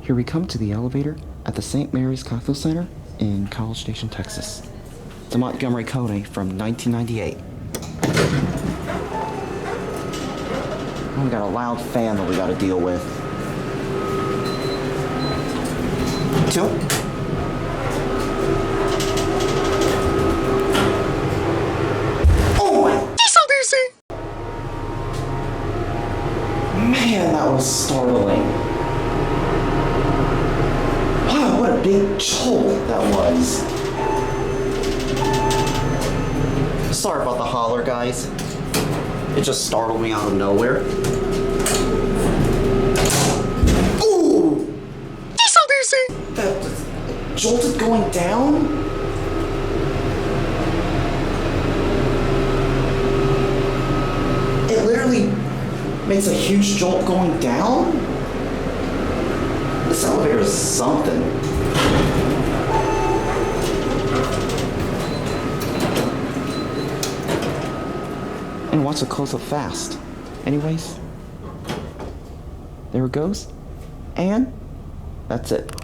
Here we come to the elevator at the St. Mary's Catholic Center in College Station, Texas. It's a Montgomery Kone from 1998. Oh, we got a loud fan that we got to deal with. Two. Oh my! Diesel DC! Man, that was startling. Wow, what a big jolt that was. Sorry about the holler, guys. It just startled me out of nowhere. Ooh! Diesel DC! That jolted going down? It literally makes a huge jolt going down? This elevator is something. And wants to close up fast. Anyways, there it goes. And that's it.